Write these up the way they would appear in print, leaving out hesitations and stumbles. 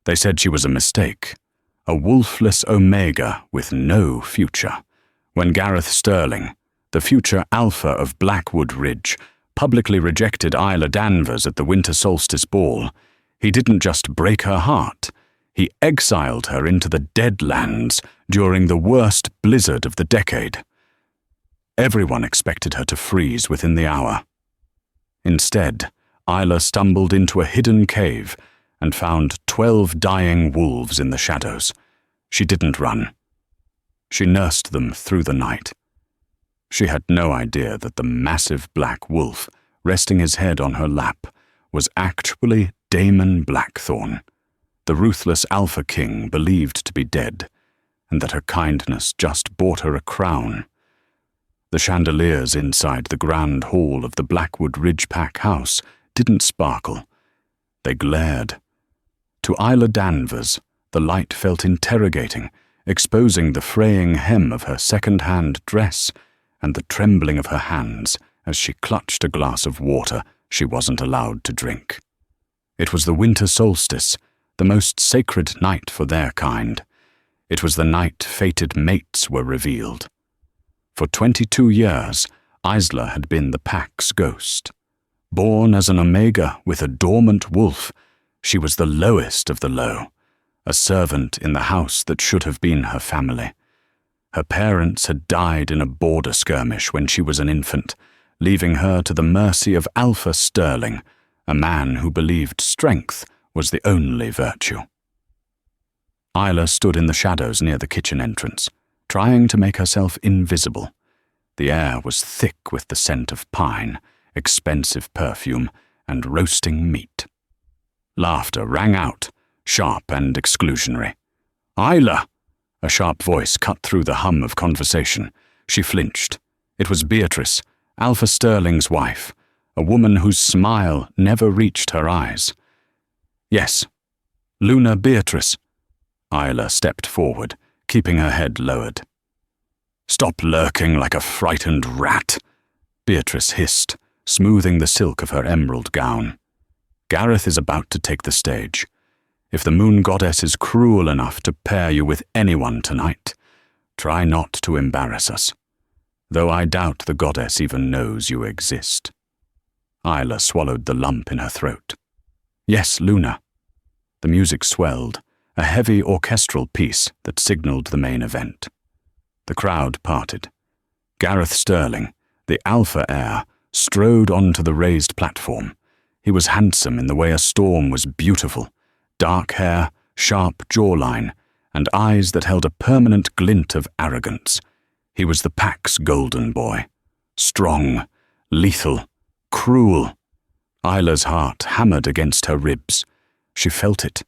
They said she was a mistake, a wolfless omega with no future, when Gareth Sterling, the future alpha of Blackwood Ridge, publicly rejected Isla Danvers at the winter solstice ball. He didn't just break her heart, he exiled her into the Deadlands during the worst blizzard of the decade. Everyone expected her to freeze within the hour. Instead, Isla stumbled into a hidden cave and found 12 dying wolves in the shadows. She didn't run. She nursed them through the night. She had no idea that the massive black wolf, resting his head on her lap, was actually Damon Blackthorn, the ruthless Alpha King believed to be dead, and that her kindness just bought her a crown. The chandeliers inside the grand hall of the Blackwood Ridgepack house didn't sparkle. They glared. To Isla Danvers, the light felt interrogating, exposing the fraying hem of her second-hand dress and the trembling of her hands as she clutched a glass of water she wasn't allowed to drink. It was the winter solstice, the most sacred night for their kind. It was the night fated mates were revealed. For 22 years, Isla had been the pack's ghost. Born as an omega with a dormant wolf, she was the lowest of the low, a servant in the house that should have been her family. Her parents had died in a border skirmish when she was an infant, leaving her to the mercy of Alpha Sterling, a man who believed strength was the only virtue. Isla stood in the shadows near the kitchen entrance, trying to make herself invisible. The air was thick with the scent of pine, expensive perfume, and roasting meat. Laughter rang out, sharp and exclusionary. "Isla!" A sharp voice cut through the hum of conversation. She flinched. It was Beatrice, Alpha Sterling's wife, a woman whose smile never reached her eyes. "Yes, Luna Beatrice." Isla stepped forward, keeping her head lowered. "Stop lurking like a frightened rat," Beatrice hissed, smoothing the silk of her emerald gown. "Gareth is about to take the stage. If the moon goddess is cruel enough to pair you with anyone tonight, try not to embarrass us, though I doubt the goddess even knows you exist." Isla swallowed the lump in her throat. "Yes, Luna." The music swelled, a heavy orchestral piece that signaled the main event. The crowd parted. Gareth Sterling, the Alpha heir, strode onto the raised platform. He was handsome in the way a storm was beautiful, dark hair, sharp jawline, and eyes that held a permanent glint of arrogance. He was the pack's golden boy. Strong, lethal, cruel. Isla's heart hammered against her ribs. She felt it,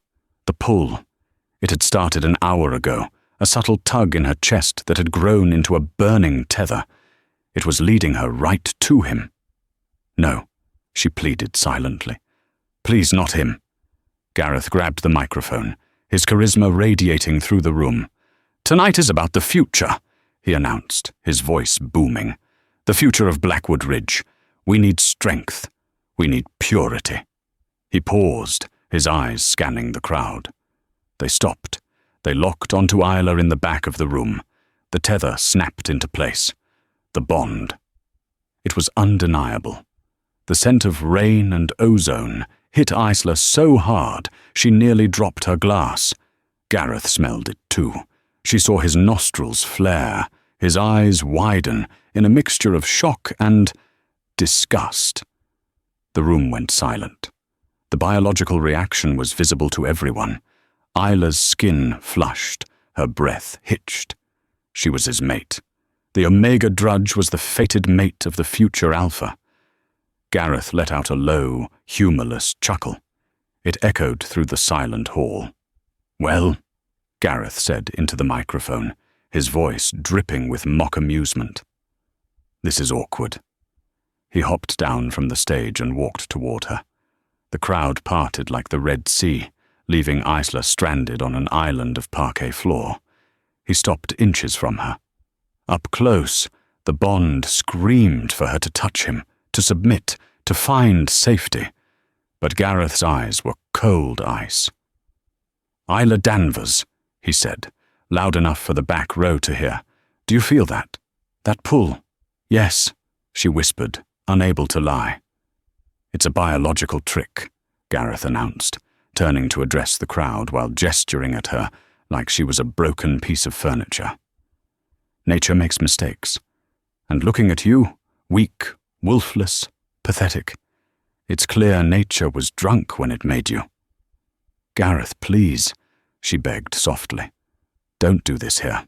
the pull. It had started an hour ago, a subtle tug in her chest that had grown into a burning tether. It was leading her right to him. "No," she pleaded silently. "Please, not him." Gareth grabbed the microphone, his charisma radiating through the room. "Tonight is about the future," he announced, his voice booming. "The future of Blackwood Ridge. We need strength. We need purity." He paused, his eyes scanning the crowd. They stopped. They locked onto Isla in the back of the room. The tether snapped into place. The bond. It was undeniable. The scent of rain and ozone hit Isla so hard she nearly dropped her glass. Gareth smelled it too. She saw his nostrils flare, his eyes widen in a mixture of shock and disgust. The room went silent. The biological reaction was visible to everyone. Isla's skin flushed, her breath hitched. She was his mate. The Omega Drudge was the fated mate of the future Alpha. Gareth let out a low, humorless chuckle. It echoed through the silent hall. "Well," Gareth said into the microphone, his voice dripping with mock amusement. "This is awkward." He hopped down from the stage and walked toward her. The crowd parted like the Red Sea, leaving Isla stranded on an island of parquet floor. He stopped inches from her. Up close, the bond screamed for her to touch him, to submit, to find safety. But Gareth's eyes were cold ice. "Isla Danvers," he said, loud enough for the back row to hear. "Do you feel that? That pull?" "Yes," she whispered, unable to lie. "It's a biological trick," Gareth announced, turning to address the crowd while gesturing at her like she was a broken piece of furniture. "Nature makes mistakes. And looking at you, weak, wolfless, pathetic, it's clear nature was drunk when it made you." "Gareth, please," she begged softly. "Don't do this here."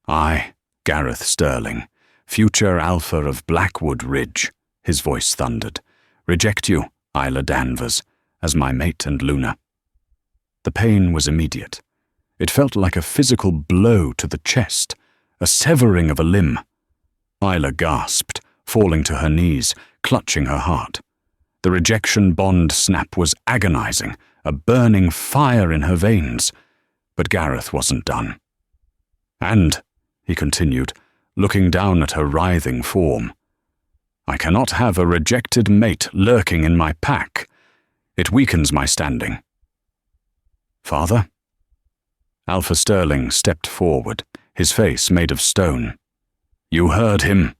"I, Gareth Sterling, future Alpha of Blackwood Ridge," his voice thundered, "reject you, Isla Danvers, as my mate and Luna." The pain was immediate. It felt like a physical blow to the chest, a severing of a limb. Isla gasped, falling to her knees, clutching her heart. The rejection bond snap was agonizing, a burning fire in her veins. But Gareth wasn't done. "And," he continued, looking down at her writhing form, "I cannot have a rejected mate lurking in my pack. It weakens my standing." "Father?" Alpha Sterling stepped forward, his face made of stone. "You heard him.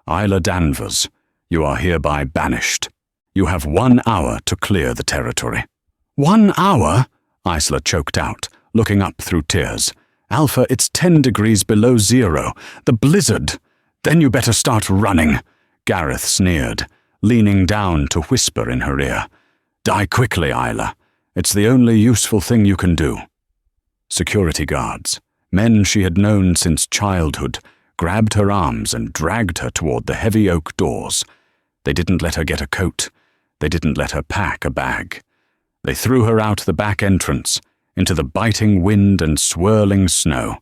Isla Danvers, you are hereby banished. You have 1 hour to clear the territory." "1 hour?" Isla choked out, looking up through tears. "Alpha, it's 10 degrees below zero. The blizzard. Then you better start running," Gareth sneered, leaning down to whisper in her ear. "Die quickly, Isla. It's the only useful thing you can do." Security guards, men she had known since childhood, grabbed her arms and dragged her toward the heavy oak doors. They didn't let her get a coat. They didn't let her pack a bag. They threw her out the back entrance, into the biting wind and swirling snow.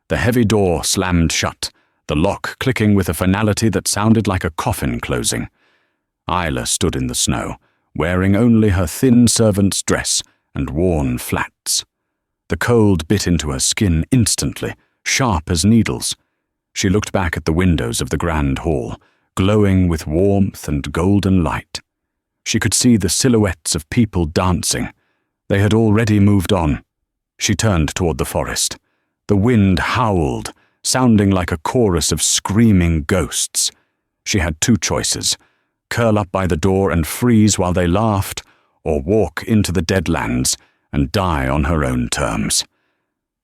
The heavy door slammed shut, the lock clicking with a finality that sounded like a coffin closing. Isla stood in the snow, wearing only her thin servant's dress and worn flats. The cold bit into her skin instantly, sharp as needles. She looked back at the windows of the grand hall, glowing with warmth and golden light. She could see the silhouettes of people dancing. They had already moved on. She turned toward the forest. The wind howled, sounding like a chorus of screaming ghosts. She had 2 choices: curl up by the door and freeze while they laughed, or walk into the Deadlands and die on her own terms.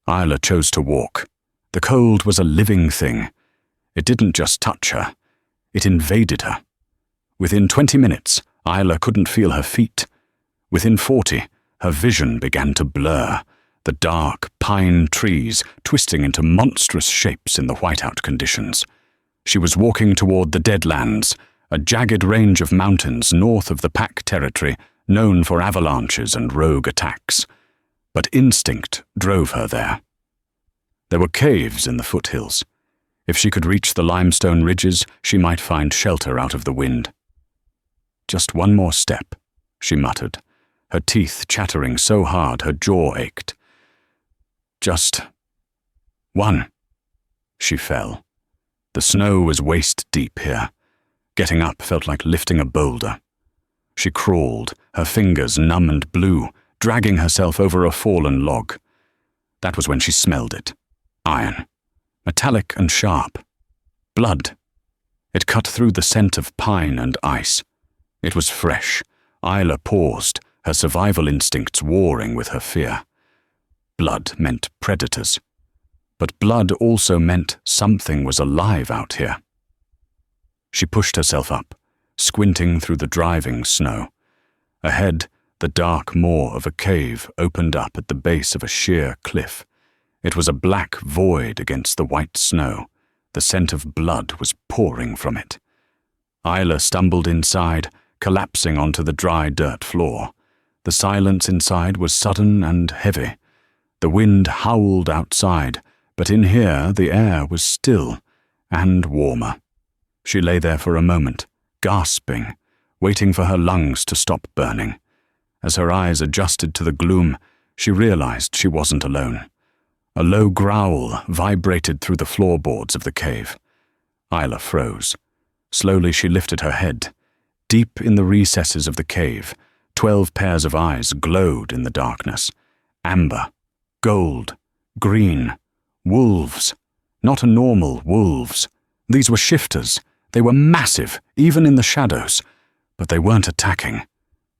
Isla chose to walk. The cold was a living thing. It didn't just touch her. It invaded her. Within 20 minutes, Isla couldn't feel her feet. Within 40, her vision began to blur, the dark pine trees twisting into monstrous shapes in the whiteout conditions. She was walking toward the Deadlands, a jagged range of mountains north of the Pack territory known for avalanches and rogue attacks. But instinct drove her there. There were caves in the foothills. If she could reach the limestone ridges, she might find shelter out of the wind. "Just 1 more step," she muttered, her teeth chattering so hard her jaw ached. "Just 1. She fell. The snow was waist-deep here. Getting up felt like lifting a boulder. She crawled, her fingers numb and blue, dragging herself over a fallen log. That was when she smelled it. Iron. Metallic and sharp. Blood. It cut through the scent of pine and ice. It was fresh. Isla paused, her survival instincts warring with her fear. Blood meant predators. But blood also meant something was alive out here. She pushed herself up, squinting through the driving snow. Ahead, the dark maw of a cave opened up at the base of a sheer cliff. It was a black void against the white snow. The scent of blood was pouring from it. Isla stumbled inside, collapsing onto the dry dirt floor. The silence inside was sudden and heavy. The wind howled outside, but in here the air was still and warmer. She lay there for a moment, gasping, waiting for her lungs to stop burning. As her eyes adjusted to the gloom, she realized she wasn't alone. A low growl vibrated through the floorboards of the cave. Isla froze. Slowly she lifted her head. Deep in the recesses of the cave, 12 pairs of eyes glowed in the darkness. Amber, gold, green, wolves. Not normal wolves. These were shifters. They were massive, even in the shadows. But they weren't attacking.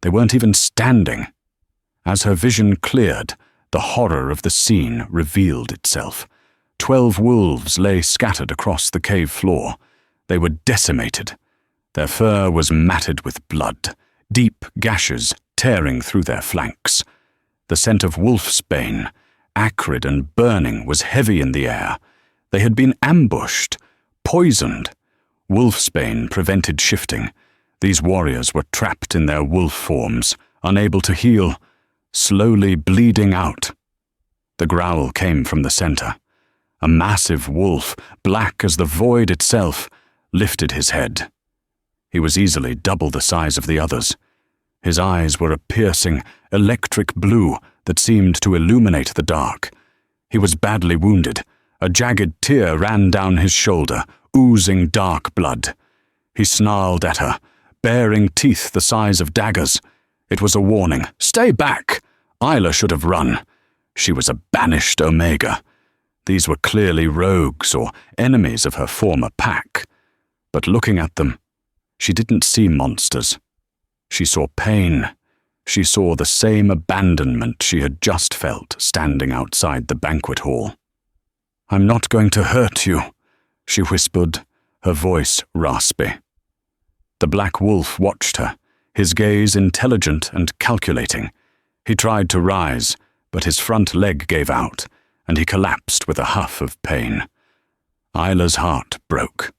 They weren't even standing. As her vision cleared, the horror of the scene revealed itself. 12 wolves lay scattered across the cave floor. They were decimated. Their fur was matted with blood, deep gashes tearing through their flanks. The scent of wolfsbane, acrid and burning, was heavy in the air. They had been ambushed, poisoned. Wolfsbane prevented shifting. These warriors were trapped in their wolf forms, unable to heal, slowly bleeding out. The growl came from the center. A massive wolf, black as the void itself, lifted his head. He was easily double the size of the others. His eyes were a piercing, electric blue that seemed to illuminate the dark. He was badly wounded. A jagged tear ran down his shoulder, oozing dark blood. He snarled at her, baring teeth the size of daggers. It was a warning. Stay back! Isla should have run. She was a banished Omega. These were clearly rogues or enemies of her former pack. But looking at them, she didn't see monsters. She saw pain. She saw the same abandonment she had just felt standing outside the banquet hall. "I'm not going to hurt you," she whispered, her voice raspy. The black wolf watched her, his gaze intelligent and calculating. He tried to rise, but his front leg gave out, and he collapsed with a huff of pain. Isla's heart broke.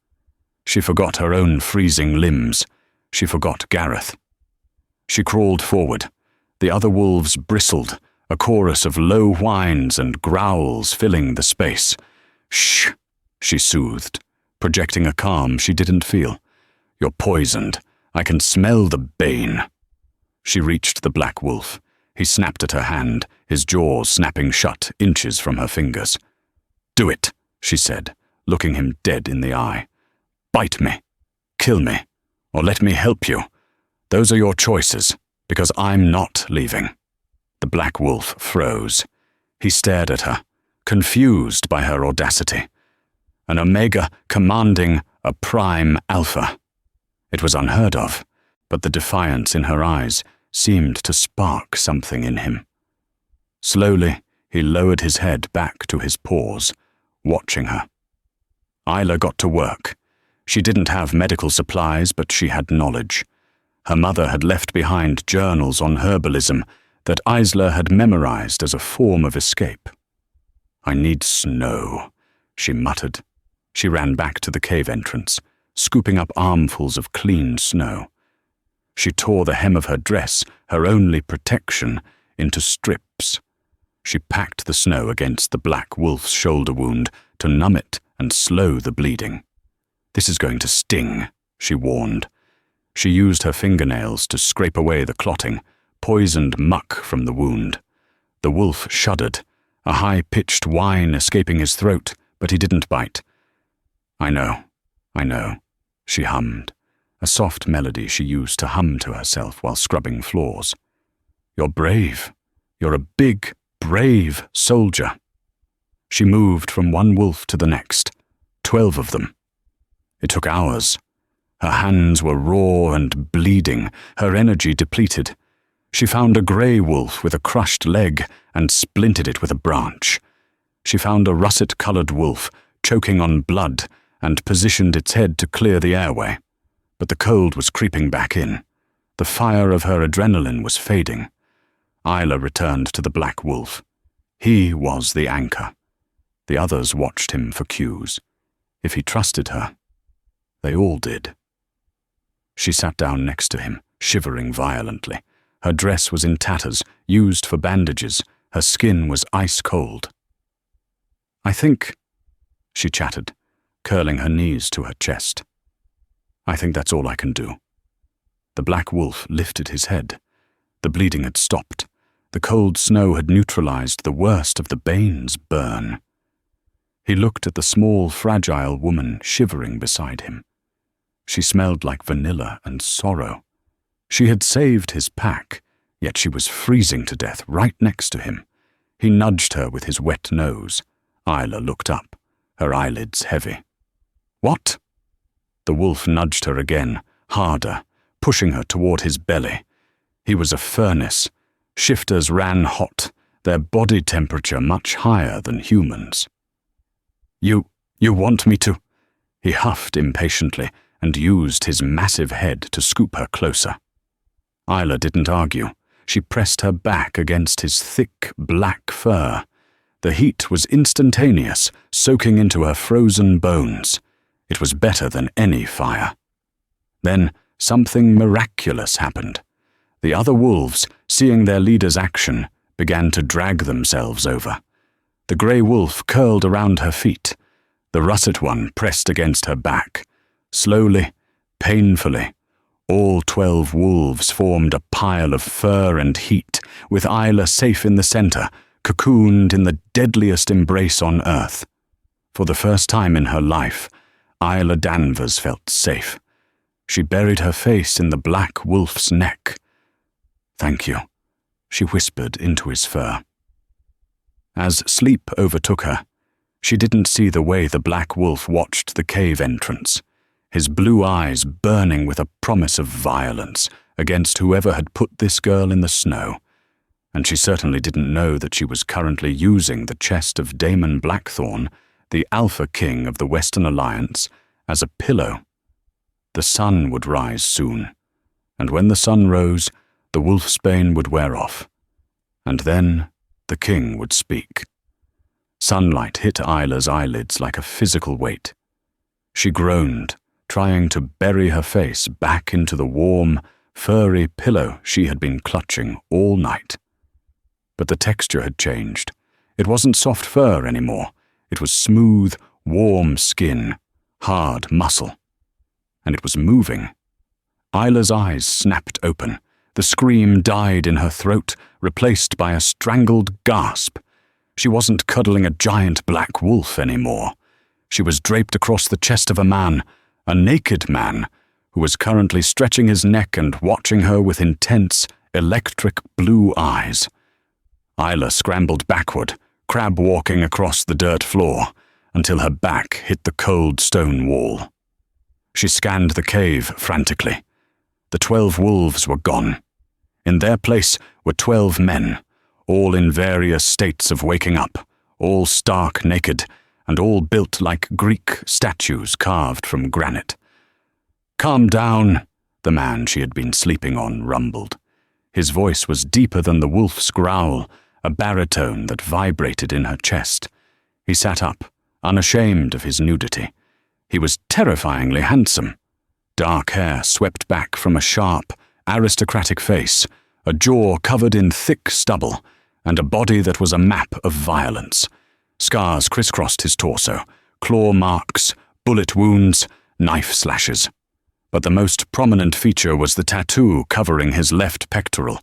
She forgot her own freezing limbs. She forgot Gareth. She crawled forward. The other wolves bristled, a chorus of low whines and growls filling the space. "Shh," she soothed, projecting a calm she didn't feel. "You're poisoned. I can smell the bane." She reached the black wolf. He snapped at her hand, his jaws snapping shut inches from her fingers. "Do it," she said, looking him dead in the eye. "Bite me. Kill me. Or let me help you. Those are your choices, because I'm not leaving." The black wolf froze. He stared at her, confused by her audacity. An Omega commanding a prime alpha. It was unheard of, but the defiance in her eyes seemed to spark something in him. Slowly, he lowered his head back to his paws, watching her. Isla got to work. She didn't have medical supplies, but she had knowledge. Her mother had left behind journals on herbalism that Isla had memorized as a form of escape. "I need snow," she muttered. She ran back to the cave entrance, scooping up armfuls of clean snow. She tore the hem of her dress, her only protection, into strips. She packed the snow against the black wolf's shoulder wound to numb it and slow the bleeding. "This is going to sting," she warned. She used her fingernails to scrape away the clotting, poisoned muck from the wound. The wolf shuddered, a high-pitched whine escaping his throat, but he didn't bite. I know, she hummed, a soft melody she used to hum to herself while scrubbing floors. "You're brave. You're a big, brave soldier." She moved from one wolf to the next, 12 of them. It took hours. Her hands were raw and bleeding, her energy depleted. She found a grey wolf with a crushed leg and splintered it with a branch. She found a russet-coloured wolf, choking on blood, and positioned its head to clear the airway. But the cold was creeping back in. The fire of her adrenaline was fading. Isla returned to the black wolf. He was the anchor. The others watched him for cues. If he trusted her, they all did. She sat down next to him, shivering violently. Her dress was in tatters, used for bandages. Her skin was ice-cold. "I think," she chattered, curling her knees to her chest. "I think that's all I can do." The black wolf lifted his head. The bleeding had stopped. The cold snow had neutralized the worst of the Bane's burn. He looked at the small, fragile woman shivering beside him. She smelled like vanilla and sorrow. She had saved his pack, yet she was freezing to death right next to him. He nudged her with his wet nose. Isla looked up, her eyelids heavy. "What?" The wolf nudged her again, harder, pushing her toward his belly. He was a furnace. Shifters ran hot, their body temperature much higher than humans. You want me to?" He huffed impatiently and used his massive head to scoop her closer. Isla didn't argue. She pressed her back against his thick, black fur. The heat was instantaneous, soaking into her frozen bones. It was better than any fire. Then something miraculous happened. The other wolves, seeing their leader's action, began to drag themselves over. The grey wolf curled around her feet. The russet one pressed against her back. Slowly, painfully, all 12 wolves formed a pile of fur and heat, with Isla safe in the center, cocooned in the deadliest embrace on earth. For the first time in her life, Isla Danvers felt safe. She buried her face in the black wolf's neck. "Thank you," she whispered into his fur. As sleep overtook her, she didn't see the way the black wolf watched the cave entrance, his blue eyes burning with a promise of violence against whoever had put this girl in the snow. And she certainly didn't know that she was currently using the chest of Daemon Blackthorn, the Alpha King of the Western Alliance, as a pillow. The sun would rise soon, and when the sun rose, the wolfsbane would wear off. And then the king would speak. Sunlight hit Isla's eyelids like a physical weight. She groaned, trying to bury her face back into the warm, furry pillow she had been clutching all night. But the texture had changed. It wasn't soft fur anymore. It was smooth, warm skin, hard muscle. And it was moving. Isla's eyes snapped open. The scream died in her throat, replaced by a strangled gasp. She wasn't cuddling a giant black wolf anymore. She was draped across the chest of a naked man, who was currently stretching his neck and watching her with intense, electric blue eyes. Isla scrambled backward, crab-walking across the dirt floor, until her back hit the cold stone wall. She scanned the cave frantically. The 12 wolves were gone. In their place were 12 men, all in various states of waking up, all stark naked, and all built like Greek statues carved from granite. "Calm down," the man she had been sleeping on rumbled. His voice was deeper than the wolf's growl, a baritone that vibrated in her chest. He sat up, unashamed of his nudity. He was terrifyingly handsome. Dark hair swept back from a sharp, aristocratic face, a jaw covered in thick stubble, and a body that was a map of violence. Scars crisscrossed his torso, claw marks, bullet wounds, knife slashes. But the most prominent feature was the tattoo covering his left pectoral,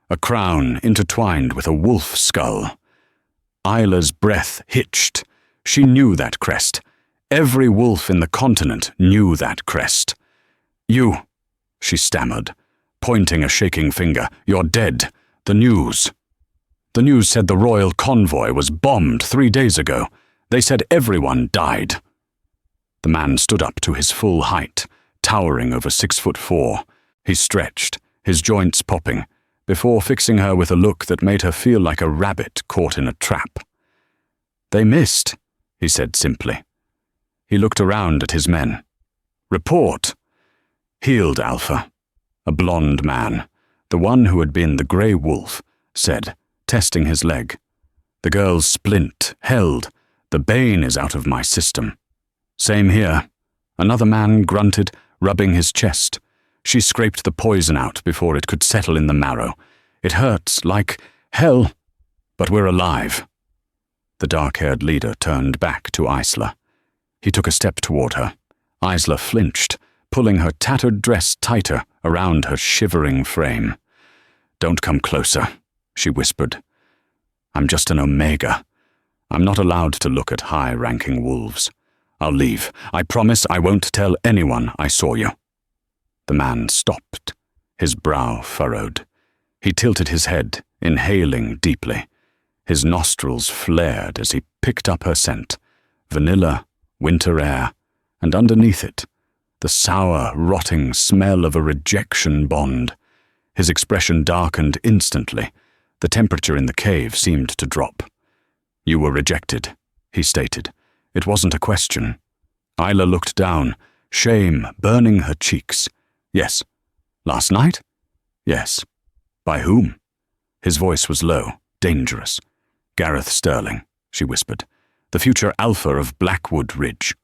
a crown intertwined with a wolf skull. Isla's breath hitched. She knew that crest. Every wolf in the continent knew that crest. "You," she stammered, pointing a shaking finger. "You're dead. The news." "The news said the royal convoy was bombed 3 days ago. They said everyone died." The man stood up to his full height, towering over 6'4". He stretched, his joints popping, before fixing her with a look that made her feel like a rabbit caught in a trap. "They missed," he said simply. He looked around at his men. "Report." "Healed, Alpha." A blond man, the one who had been the grey wolf, said, testing his leg. "The girl's splint, held. The bane is out of my system." "Same here." Another man grunted, rubbing his chest. She scraped the poison out before it could settle in the marrow. "It hurts like hell, but we're alive." The dark-haired leader turned back to Isla. He took a step toward her. Isla flinched, pulling her tattered dress tighter around her shivering frame. "Don't come closer," she whispered. "I'm just an Omega. I'm not allowed to look at high-ranking wolves. I'll leave. I promise I won't tell anyone I saw you." The man stopped, his brow furrowed. He tilted his head, inhaling deeply. His nostrils flared as he picked up her scent, vanilla, winter air, and underneath it, the sour, rotting smell of a rejection bond. His expression darkened instantly. The temperature in the cave seemed to drop. "You were rejected," he stated. It wasn't a question. Isla looked down, shame burning her cheeks. "Yes." "Last night?" "Yes." "By whom?" His voice was low, dangerous. "Gareth Sterling," she whispered. "The future alpha of Blackwood Ridge."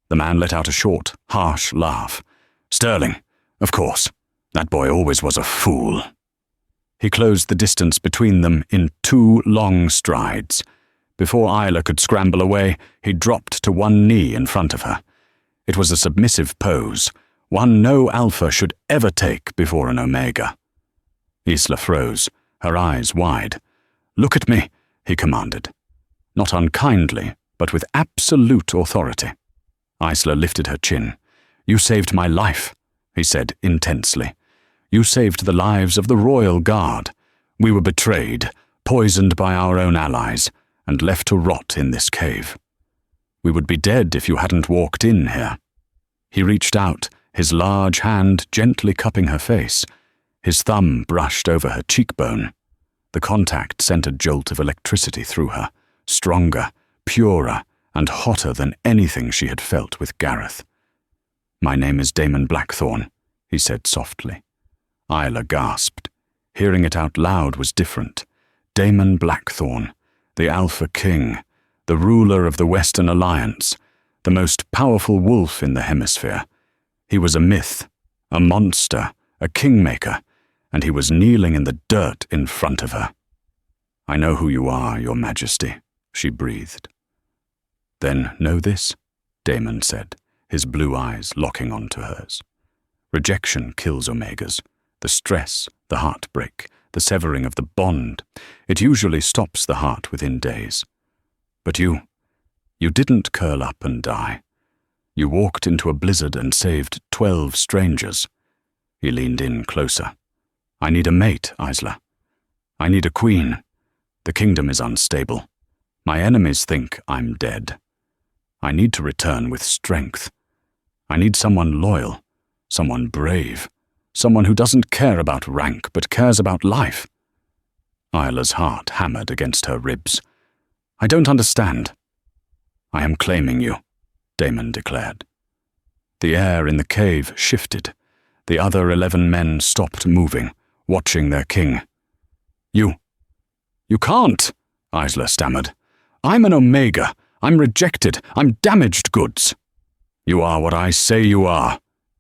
The man let out a short, harsh laugh. "Sterling, of course. That boy always was a fool." He closed the distance between them in 2 long strides. Before Isla could scramble away, he dropped to one knee in front of her. It was a submissive pose, one no alpha should ever take before an omega. Isla froze, her eyes wide. "Look at me," he commanded. Not unkindly, but with absolute authority. Isla lifted her chin. "You saved my life," he said intensely. "You saved the lives of the Royal Guard. We were betrayed, poisoned by our own allies, and left to rot in this cave. We would be dead if you hadn't walked in here." He reached out, his large hand gently cupping her face. His thumb brushed over her cheekbone. The contact sent a jolt of electricity through her, stronger, purer, and hotter than anything she had felt with Gareth. "My name is Damon Blackthorne," he said softly. Isla gasped. Hearing it out loud was different. Damon Blackthorne, the Alpha King, the ruler of the Western Alliance, the most powerful wolf in the hemisphere. He was a myth, a monster, a kingmaker, and he was kneeling in the dirt in front of her. "I know who you are, Your Majesty," she breathed. "Then know this," Damon said, his blue eyes locking onto hers. "Rejection kills omegas. The stress, the heartbreak, the severing of the bond. It usually stops the heart within days. But you didn't curl up and die. You walked into a blizzard and saved 12 strangers." He leaned in closer. "I need a mate, Isla. I need a queen. The kingdom is unstable. My enemies think I'm dead. I need to return with strength. I need someone loyal, someone brave, someone who doesn't care about rank but cares about life." Isla's heart hammered against her ribs. "I don't understand." "I am claiming you," Damon declared. The air in the cave shifted. The other 11 men stopped moving, watching their king. You can't," Isla stammered. "I'm an omega. I'm rejected. I'm damaged goods." "You are what I say you are,"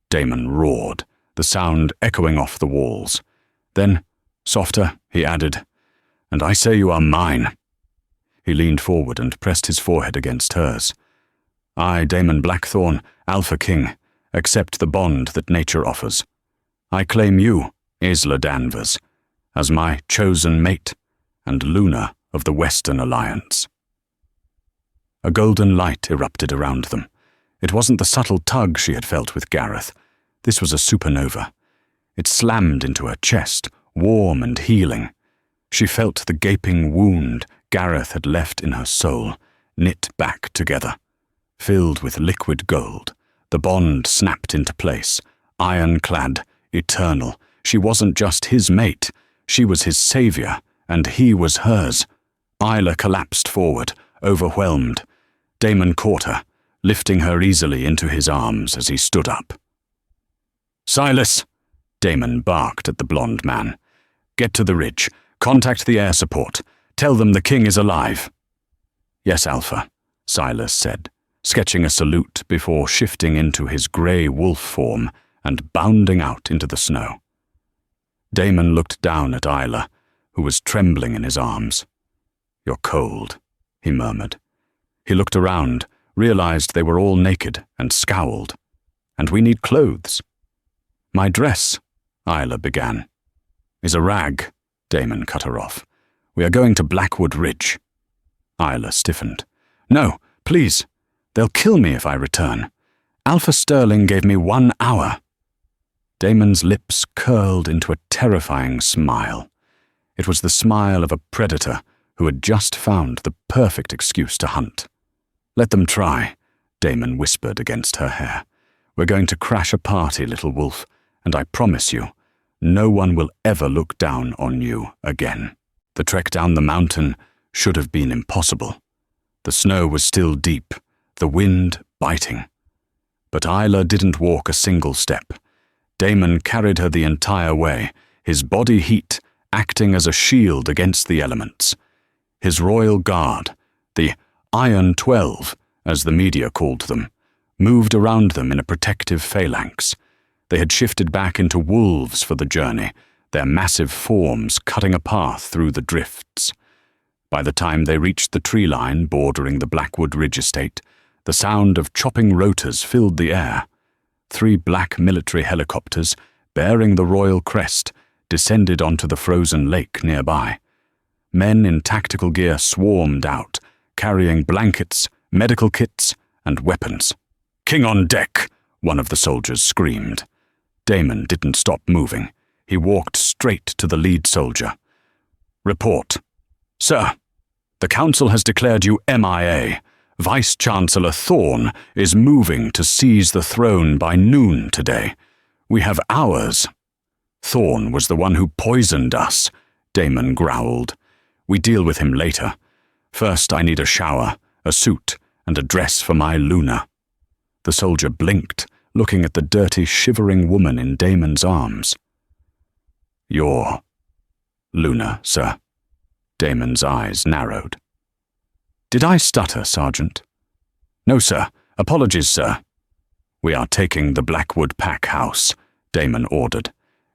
Damon roared, the sound echoing off the walls. Then, softer, he added, "And I say you are mine." He leaned forward and pressed his forehead against hers. "I, Damon Blackthorne, Alpha King, accept the bond that nature offers. I claim you, Isla Danvers, as my chosen mate and Luna of the Western Alliance." A golden light erupted around them. It wasn't the subtle tug she had felt with Gareth. This was a supernova. It slammed into her chest, warm and healing. She felt the gaping wound Gareth had left in her soul, knit back together. Filled with liquid gold, the bond snapped into place, ironclad, eternal. She wasn't just his mate, she was his savior, and he was hers. Isla collapsed forward, overwhelmed. Damon caught her, lifting her easily into his arms as he stood up. "Silas!" Damon barked at the blond man. "Get to the ridge. Contact the air support. Tell them the king is alive." "Yes, Alpha," Silas said, sketching a salute before shifting into his grey wolf form and bounding out into the snow. Damon looked down at Isla, who was trembling in his arms. "You're cold," he murmured. He looked around, realized they were all naked, and scowled. "And we need clothes." "My dress," Isla began. "Is a rag," Damon cut her off. "We are going to Blackwood Ridge." Isla stiffened. "No, please. They'll kill me if I return. Alpha Sterling gave me 1 hour. Damon's lips curled into a terrifying smile. It was the smile of a predator who had just found the perfect excuse to hunt. "Let them try," Damon whispered against her hair. "We're going to crash a party, little wolf, and I promise you, no one will ever look down on you again." The trek down the mountain should have been impossible. The snow was still deep, the wind biting. But Isla didn't walk a single step. Damon carried her the entire way, his body heat acting as a shield against the elements. His royal guard, the Iron 12, as the media called them, moved around them in a protective phalanx. They had shifted back into wolves for the journey, their massive forms cutting a path through the drifts. By the time they reached the tree line bordering the Blackwood Ridge estate, the sound of chopping rotors filled the air. 3 black military helicopters, bearing the royal crest, descended onto the frozen lake nearby. Men in tactical gear swarmed out, carrying blankets, medical kits, and weapons. "King on deck!" one of the soldiers screamed. Damon didn't stop moving. He walked straight to the lead soldier. "Report." "Sir, the council has declared you MIA. Vice-Chancellor Thorn is moving to seize the throne by noon today. We have hours." "Thorn was the one who poisoned us," Damon growled. "We deal with him later. First I need a shower, a suit, and a dress for my Luna." The soldier blinked, looking at the dirty, shivering woman in Damon's arms. "Your Luna, sir." Damon's eyes narrowed. "Did I stutter, Sergeant?" "No, sir. Apologies, sir." "We are taking the Blackwood pack house," Damon ordered.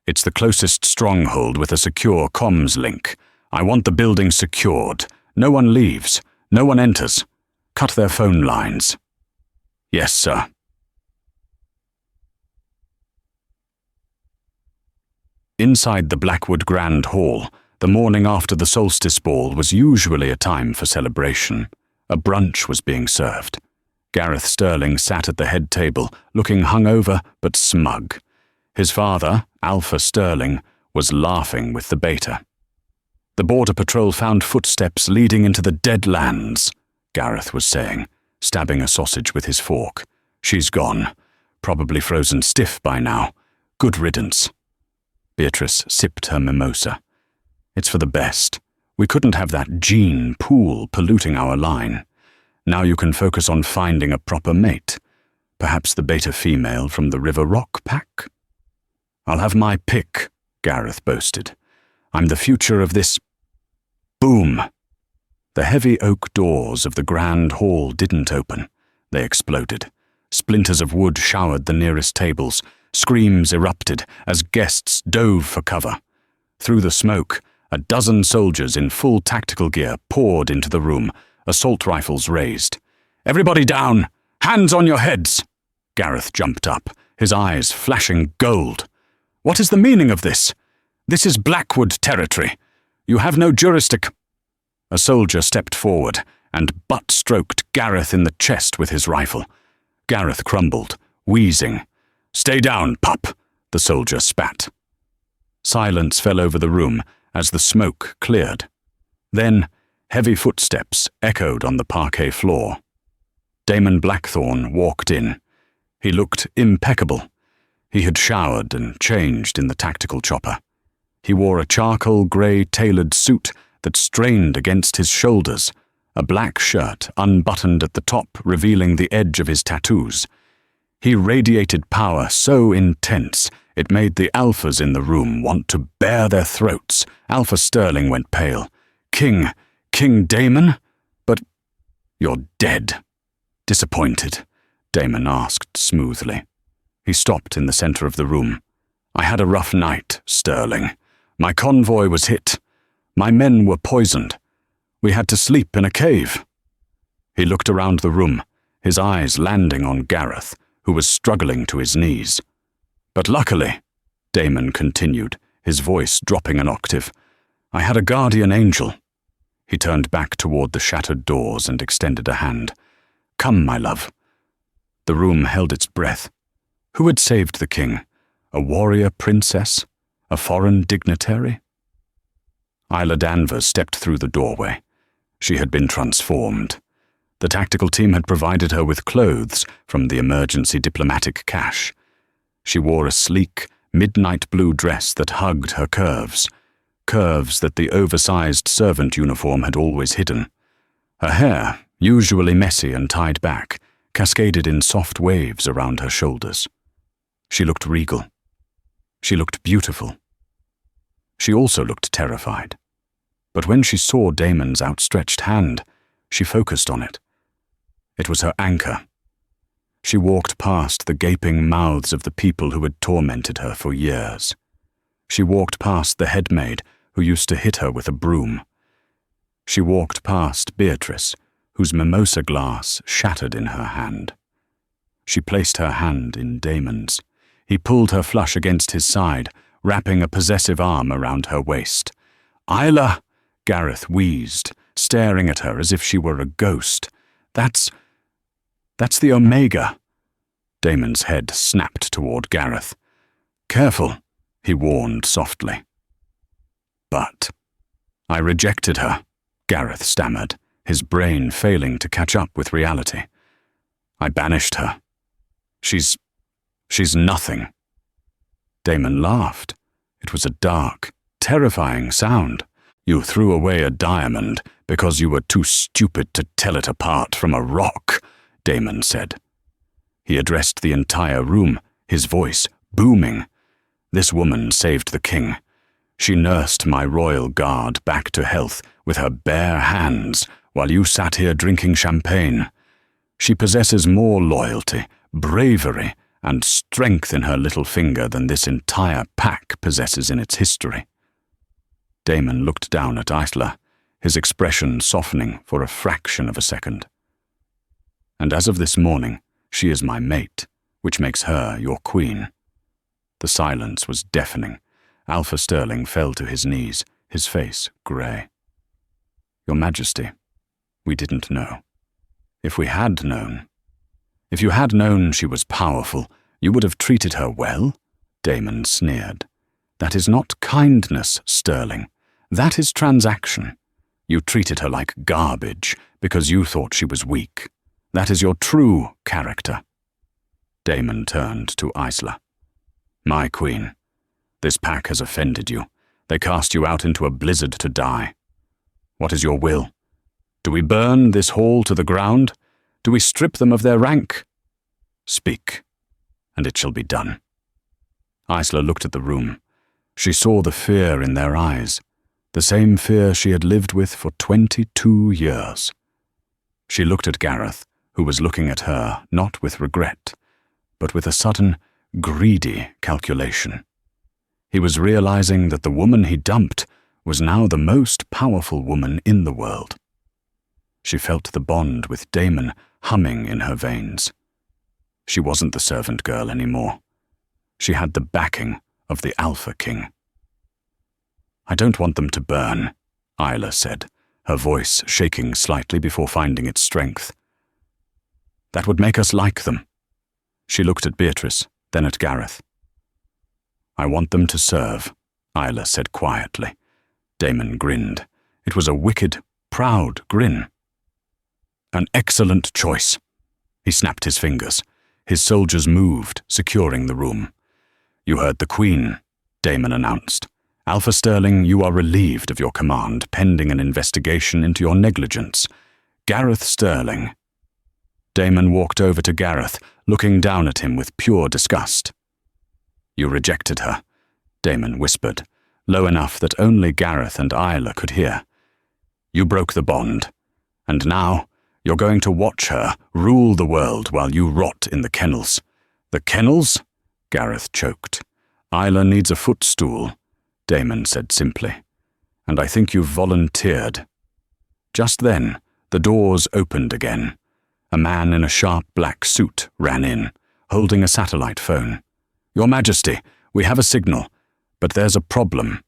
"It's the closest stronghold with a secure comms link. I want the building secured. No one leaves. No one enters. Cut their phone lines." "Yes, sir." Inside the Blackwood Grand Hall, the morning after the solstice ball was usually a time for celebration. A brunch was being served. Gareth Sterling sat at the head table, looking hungover but smug. His father, Alpha Sterling, was laughing with the beta. "The Border Patrol found footsteps leading into the Deadlands," Gareth was saying, stabbing a sausage with his fork. "She's gone. Probably frozen stiff by now. Good riddance." Beatrice sipped her mimosa. "It's for the best. We couldn't have that gene pool polluting our line. Now you can focus on finding a proper mate. Perhaps the beta female from the River Rock pack?" "I'll have my pick," Gareth boasted. "I'm the future of this—" Boom! The heavy oak doors of the grand hall didn't open. They exploded. Splinters of wood showered the nearest tables. Screams erupted as guests dove for cover. Through the smoke, a dozen soldiers in full tactical gear poured into the room, assault rifles raised. "Everybody down! Hands on your heads!" Gareth jumped up, his eyes flashing gold. "What is the meaning of this? This is Blackwood territory. You have no jurisdiction." A soldier stepped forward and butt-stroked Gareth in the chest with his rifle. Gareth crumbled, wheezing. "Stay down, pup," the soldier spat. Silence fell over the room as the smoke cleared. Then, heavy footsteps echoed on the parquet floor. Damon Blackthorne walked in. He looked impeccable. He had showered and changed in the tactical chopper. He wore a charcoal grey tailored suit that strained against his shoulders, a black shirt unbuttoned at the top revealing the edge of his tattoos. He radiated power so intense it made the alphas in the room want to bare their throats. Alpha Sterling went pale. King Damon? But you're dead." "Disappointed?" Damon asked smoothly. He stopped in the center of the room. "I had a rough night, Sterling. My convoy was hit. My men were poisoned. We had to sleep in a cave." He looked around the room, his eyes landing on Gareth, who was struggling to his knees. "But luckily," Damon continued, his voice dropping an octave, "I had a guardian angel." He turned back toward the shattered doors and extended a hand. "Come, my love." The room held its breath. Who had saved the king? A warrior princess? A foreign dignitary? Isla Danvers stepped through the doorway. She had been transformed. The tactical team had provided her with clothes from the emergency diplomatic cache. She wore a sleek, midnight blue dress that hugged her curves that the oversized servant uniform had always hidden. Her hair, usually messy and tied back, cascaded in soft waves around her shoulders. She looked regal. She looked beautiful. She also looked terrified. But when she saw Damon's outstretched hand, she focused on it. It was her anchor. She walked past the gaping mouths of the people who had tormented her for years. She walked past the headmaid who used to hit her with a broom. She walked past Beatrice, whose mimosa glass shattered in her hand. She placed her hand in Damon's. He pulled her flush against his side, wrapping a possessive arm around her waist. "Isla!" Gareth wheezed, staring at her as if she were a ghost. That's the Omega." Damon's head snapped toward Gareth. "Careful," he warned softly. "But I rejected her," Gareth stammered, his brain failing to catch up with reality. "I banished her. She's nothing." Damon laughed. It was a dark, terrifying sound. "You threw away a diamond because you were too stupid to tell it apart from a rock," Damon said. He addressed the entire room, his voice booming. "This woman saved the king. She nursed my royal guard back to health with her bare hands while you sat here drinking champagne. She possesses more loyalty, bravery, and strength in her little finger than this entire pack possesses in its history." Damon looked down at Isla, his expression softening for a fraction of a second. "And as of this morning, she is my mate, which makes her your queen." The silence was deafening. Alpha Sterling fell to his knees, his face grey. "Your Majesty, we didn't know. If you had known she was powerful, you would have treated her well?" Damon sneered. "That is not kindness, Sterling. That is transaction. You treated her like garbage because you thought she was weak. That is your true character." Damon turned to Isla. "My queen, this pack has offended you. They cast you out into a blizzard to die. What is your will? Do we burn this hall to the ground? Do we strip them of their rank? Speak, and it shall be done." Isla looked at the room. She saw the fear in their eyes, the same fear she had lived with for 22 years. She looked at Gareth, who was looking at her not with regret, but with a sudden, greedy calculation. He was realizing that the woman he dumped was now the most powerful woman in the world. She felt the bond with Damon humming in her veins. She wasn't the servant girl anymore. She had the backing of the Alpha King. "I don't want them to burn," Isla said, her voice shaking slightly before finding its strength. "That would make us like them." She looked at Beatrice, then at Gareth. "I want them to serve," Isla said quietly. Damon grinned. It was a wicked, proud grin. "An excellent choice." He snapped his fingers. His soldiers moved, securing the room. "You heard the Queen," Damon announced. "Alpha Sterling, you are relieved of your command, pending an investigation into your negligence. Gareth Sterling." Damon walked over to Gareth, looking down at him with pure disgust. "You rejected her," Damon whispered, low enough that only Gareth and Isla could hear. "You broke the bond, and now you're going to watch her rule the world while you rot in the kennels." "The kennels?" Gareth choked. "Isla needs a footstool," Damon said simply. "And I think you've volunteered." Just then, the doors opened again. A man in a sharp black suit ran in, holding a satellite phone. "Your Majesty, we have a signal, but there's a problem."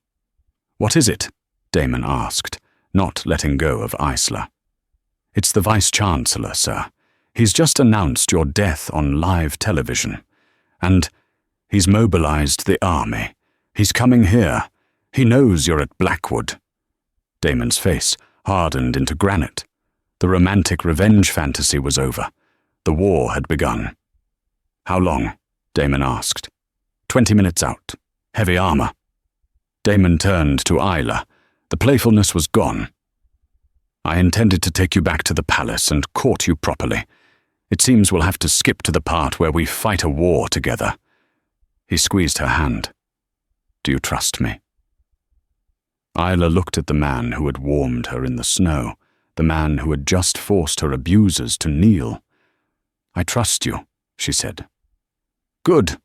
"What is it?" Damon asked, not letting go of Isla. "It's the Vice-Chancellor, sir. He's just announced your death on live television. And he's mobilized the army. He's coming here. He knows you're at Blackwood." Damon's face, hardened into granite. The romantic revenge fantasy was over. The war had begun. "How long?" Damon asked. 20 minutes out. Heavy armor." Damon turned to Isla. The playfulness was gone. "I intended to take you back to the palace and court you properly. It seems we'll have to skip to the part where we fight a war together." He squeezed her hand. "Do you trust me?" Isla looked at the man who had warmed her in the snow, the man who had just forced her abusers to kneel. "I trust you," she said. "Good."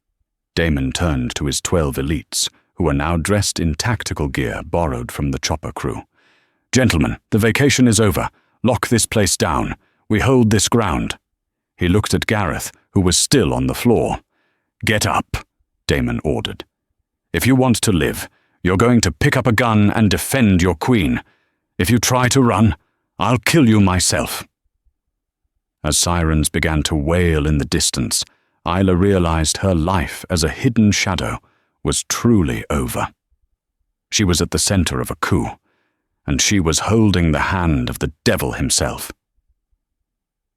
Damon turned to his 12 elites, who were now dressed in tactical gear borrowed from the chopper crew. "Gentlemen, the vacation is over. Lock this place down. We hold this ground." He looked at Gareth, who was still on the floor. "Get up," Damon ordered. "If you want to live, you're going to pick up a gun and defend your queen. If you try to run, I'll kill you myself." As sirens began to wail in the distance, Isla realized her life as a hidden shadow was truly over. She was at the center of a coup, and she was holding the hand of the devil himself.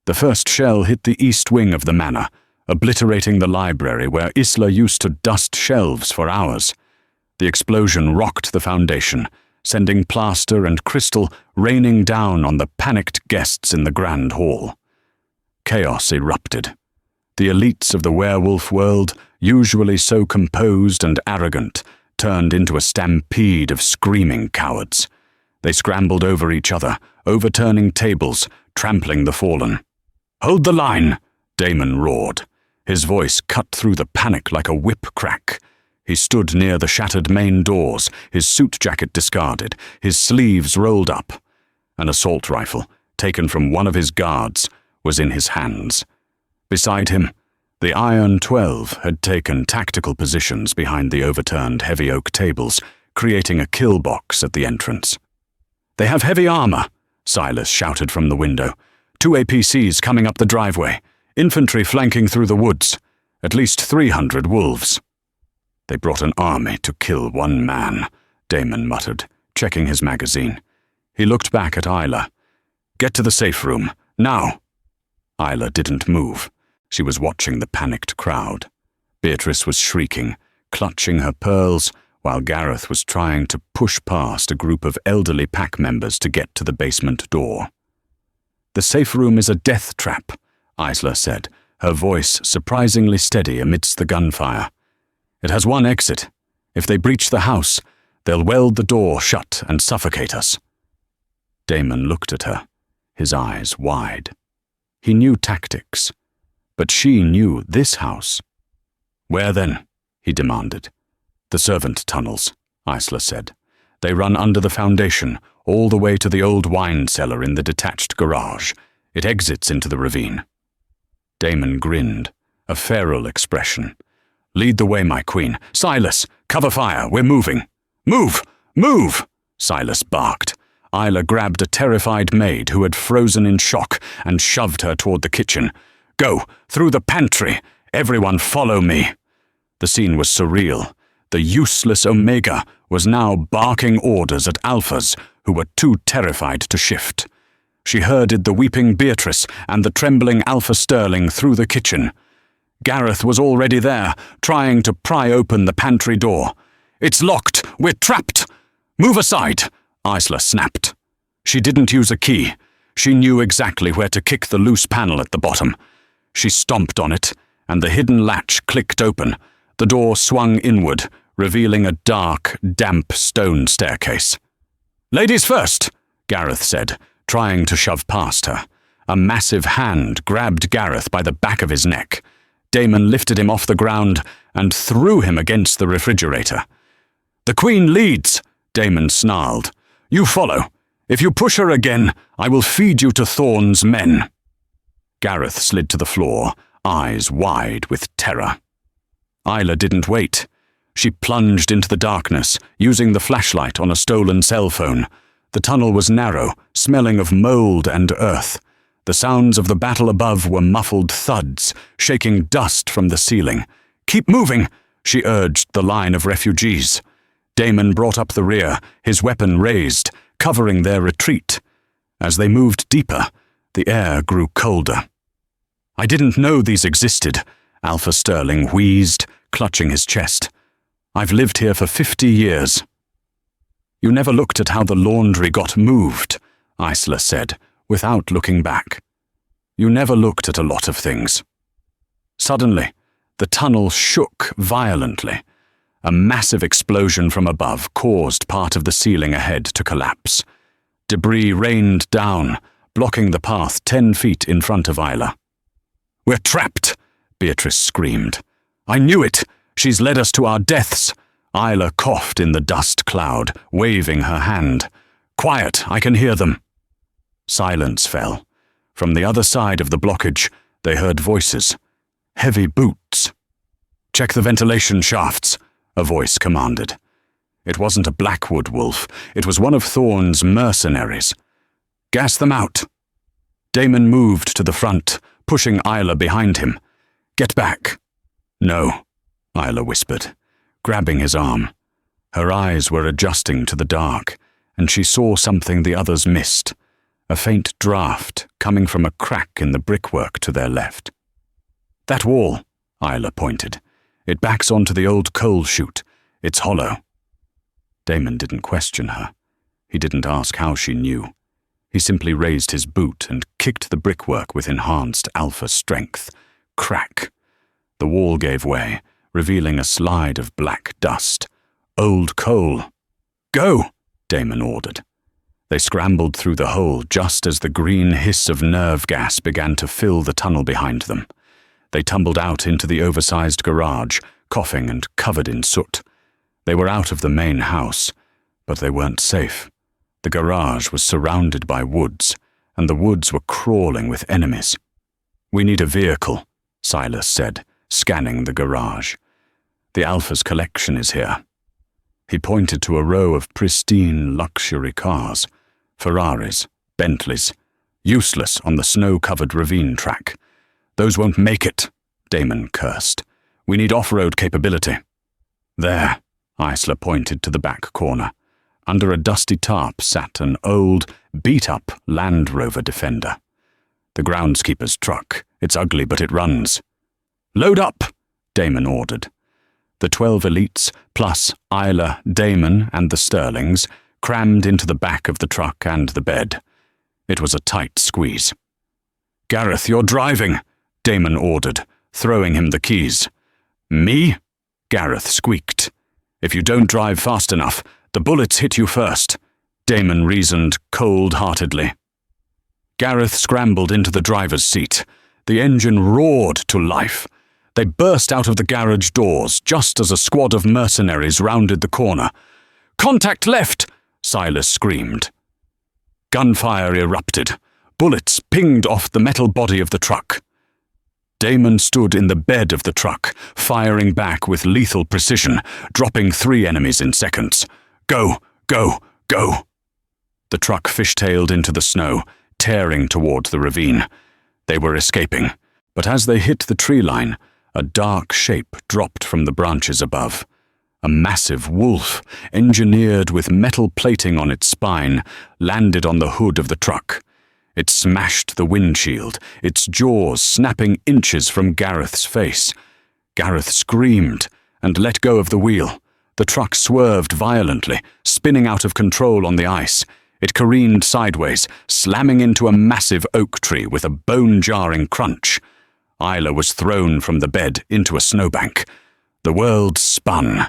The first shell hit the east wing of the manor, obliterating the library where Isla used to dust shelves for hours. The explosion rocked the foundation, sending plaster and crystal raining down on the panicked guests in the grand hall. Chaos erupted. The elites of the werewolf world, usually so composed and arrogant, turned into a stampede of screaming cowards. They scrambled over each other, overturning tables, trampling the fallen. "Hold the line!" Damon roared. His voice cut through the panic like a whip crack. He stood near the shattered main doors, his suit jacket discarded, his sleeves rolled up. An assault rifle, taken from one of his guards, was in his hands. Beside him, the Iron 12 had taken tactical positions behind the overturned heavy oak tables, creating a kill box at the entrance. "They have heavy armor," Silas shouted from the window. "2 APCs coming up the driveway. Infantry flanking through the woods. At least 300 wolves." "They brought an army to kill one man," Damon muttered, checking his magazine. He looked back at Isla. "Get to the safe room, now." Isla didn't move. She was watching the panicked crowd. Beatrice was shrieking, clutching her pearls, while Gareth was trying to push past a group of elderly pack members to get to the basement door. "The safe room is a death trap," Isla said, her voice surprisingly steady amidst the gunfire. "It has one exit. If they breach the house, they'll weld the door shut and suffocate us." Damon looked at her, his eyes wide. He knew tactics, but she knew this house. "Where then?" he demanded. "The servant tunnels," Isla said. "They run under the foundation, all the way to the old wine cellar in the detached garage. It exits into the ravine." Damon grinned, a feral expression. "Lead the way, my queen. Silas, cover fire, we're moving." "Move! Move!" Silas barked. Isla grabbed a terrified maid who had frozen in shock and shoved her toward the kitchen. "Go, through the pantry. Everyone follow me." The scene was surreal. The useless Omega was now barking orders at Alphas, who were too terrified to shift. She herded the weeping Beatrice and the trembling Alpha Sterling through the kitchen. Gareth was already there, trying to pry open the pantry door. "It's locked! We're trapped!" "Move aside!" Isla snapped. She didn't use a key. She knew exactly where to kick the loose panel at the bottom. She stomped on it, and the hidden latch clicked open. The door swung inward, revealing a dark, damp stone staircase. "Ladies first," Gareth said, trying to shove past her. A massive hand grabbed Gareth by the back of his neck. Damon lifted him off the ground and threw him against the refrigerator. "The Queen leads," Damon snarled. "You follow. If you push her again, I will feed you to Thorn's men." Gareth slid to the floor, eyes wide with terror. Isla didn't wait. She plunged into the darkness, using the flashlight on a stolen cell phone. The tunnel was narrow, smelling of mold and earth. The sounds of the battle above were muffled thuds, shaking dust from the ceiling. "Keep moving," she urged the line of refugees. Damon brought up the rear, his weapon raised, covering their retreat. As they moved deeper, the air grew colder. "I didn't know these existed," Alpha Sterling wheezed, clutching his chest. "I've lived here for 50 years." "You never looked at how the laundry got moved," Isla said, without looking back. "You never looked at a lot of things." Suddenly, the tunnel shook violently. A massive explosion from above caused part of the ceiling ahead to collapse. Debris rained down, blocking the path 10 feet in front of Isla. "We're trapped!" Beatrice screamed. "I knew it! She's led us to our deaths!" Isla coughed in the dust cloud, waving her hand. "Quiet, I can hear them." Silence fell. From the other side of the blockage, they heard voices. Heavy boots. "Check the ventilation shafts," a voice commanded. It wasn't a Blackwood wolf. It was one of Thorne's mercenaries. "Gas them out." Damon moved to the front, pushing Isla behind him. "Get back." "No," Isla whispered, grabbing his arm. Her eyes were adjusting to the dark, and she saw something the others missed. A faint draft coming from a crack in the brickwork to their left. "That wall," Isla pointed. "It backs onto the old coal chute. It's hollow." Damon didn't question her. He didn't ask how she knew. He simply raised his boot and kicked the brickwork with enhanced alpha strength. Crack. The wall gave way, revealing a slide of black dust. Old coal. "Go!" Damon ordered. They scrambled through the hole just as the green hiss of nerve gas began to fill the tunnel behind them. They tumbled out into the oversized garage, coughing and covered in soot. They were out of the main house, but they weren't safe. The garage was surrounded by woods, and the woods were crawling with enemies. "We need a vehicle," Silas said, scanning the garage. "The Alpha's collection is here." He pointed to a row of pristine luxury cars. Ferraris, Bentleys, useless on the snow-covered ravine track. "Those won't make it," Damon cursed. "We need off-road capability." "There," Isla pointed to the back corner. Under a dusty tarp sat an old, beat-up Land Rover Defender. "The groundskeeper's truck. It's ugly, but it runs." "Load up," Damon ordered. The 12 elites, plus Isla, Damon, and the Sterlings, crammed into the back of the truck and the bed. It was a tight squeeze. "Gareth, you're driving," Damon ordered, throwing him the keys. "Me?" Gareth squeaked. "If you don't drive fast enough, the bullets hit you first," Damon reasoned cold-heartedly. Gareth scrambled into the driver's seat. The engine roared to life. They burst out of the garage doors just as a squad of mercenaries rounded the corner. "Contact left!" Silas screamed. Gunfire erupted. Bullets pinged off the metal body of the truck. Damon stood in the bed of the truck, firing back with lethal precision, dropping 3 enemies in seconds. "Go, go, go!" The truck fishtailed into the snow, tearing toward the ravine. They were escaping, but as they hit the tree line, a dark shape dropped from the branches above. A massive wolf, engineered with metal plating on its spine, landed on the hood of the truck. It smashed the windshield, its jaws snapping inches from Gareth's face. Gareth screamed and let go of the wheel. The truck swerved violently, spinning out of control on the ice. It careened sideways, slamming into a massive oak tree with a bone-jarring crunch. Isla was thrown from the bed into a snowbank. The world spun.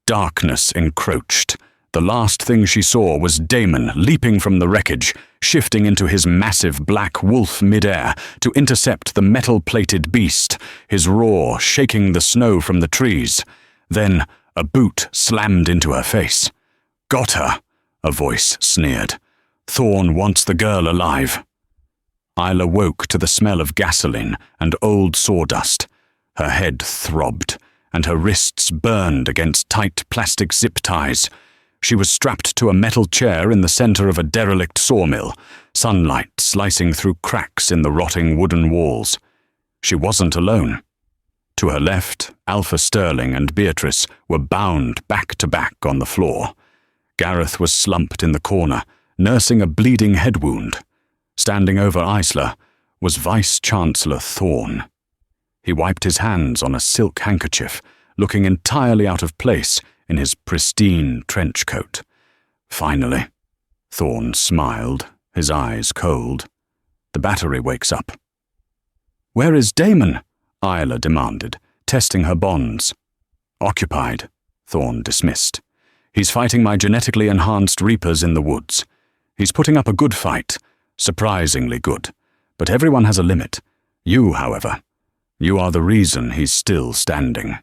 Darkness encroached. The last thing she saw was Damon leaping from the wreckage, shifting into his massive black wolf midair to intercept the metal-plated beast, his roar shaking the snow from the trees. Then a boot slammed into her face. "Got her," a voice sneered. "Thorne wants the girl alive." Isla woke to the smell of gasoline and old sawdust. Her head throbbed, and her wrists burned against tight plastic zip ties. She was strapped to a metal chair in the center of a derelict sawmill, sunlight slicing through cracks in the rotting wooden walls. She wasn't alone. To her left, Alpha Sterling and Beatrice were bound back to back on the floor. Gareth was slumped in the corner, nursing a bleeding head wound. Standing over Isla was Vice-Chancellor Thorn. He wiped his hands on a silk handkerchief, looking entirely out of place in his pristine trench coat. Finally, Thorn smiled, his eyes cold. The battery wakes up. "Where is Damon?" Isla demanded, testing her bonds. "Occupied," Thorn dismissed. "He's fighting my genetically enhanced reapers in the woods. He's putting up a good fight, surprisingly good, but everyone has a limit. You, however, you are the reason he's still standing."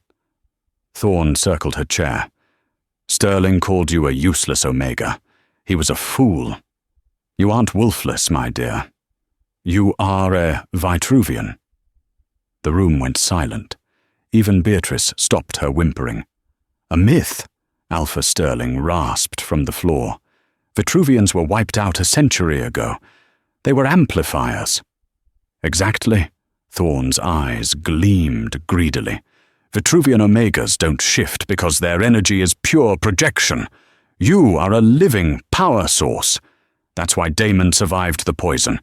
Thorn circled her chair. "Sterling called you a useless Omega. He was a fool. You aren't wolfless, my dear. You are a Vituvian." The room went silent. Even Beatrice stopped her whimpering. "A myth," Alpha Sterling rasped from the floor. "Vitruvians were wiped out a century ago. They were amplifiers." "Exactly." Thorn's eyes gleamed greedily. "Vitruvian Omegas don't shift because their energy is pure projection. You are a living power source. That's why Damon survived the poison.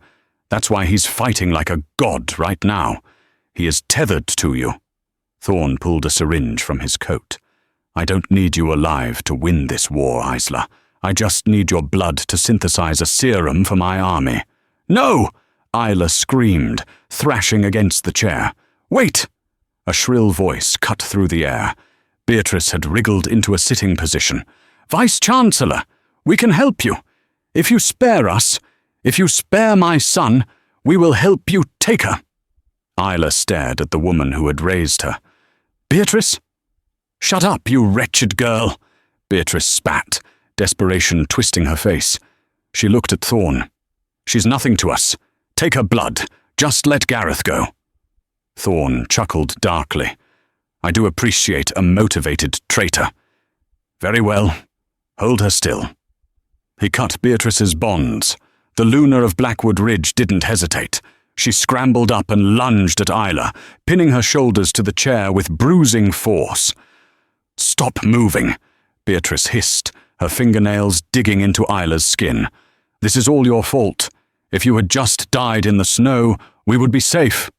That's why he's fighting like a god right now. He is tethered to you." Thorn pulled a syringe from his coat. "I don't need you alive to win this war, Isla. I just need your blood to synthesize a serum for my army." "No!" Isla screamed, thrashing against the chair. "Wait!" A shrill voice cut through the air. Beatrice had wriggled into a sitting position. "Vice-Chancellor, we can help you. If you spare us, if you spare my son, we will help you take her." Isla stared at the woman who had raised her. "Beatrice?" "Shut up, you wretched girl!" Beatrice spat, desperation twisting her face. She looked at Thorn. "She's nothing to us. Take her blood. Just let Gareth go." Thorn chuckled darkly. "I do appreciate a motivated traitor. Very well. Hold her still." He cut Beatrice's bonds. The Luna of Blackwood Ridge didn't hesitate. She scrambled up and lunged at Isla, pinning her shoulders to the chair with bruising force. "Stop moving," Beatrice hissed, her fingernails digging into Isla's skin. "This is all your fault. If you had just died in the snow, we would be safe."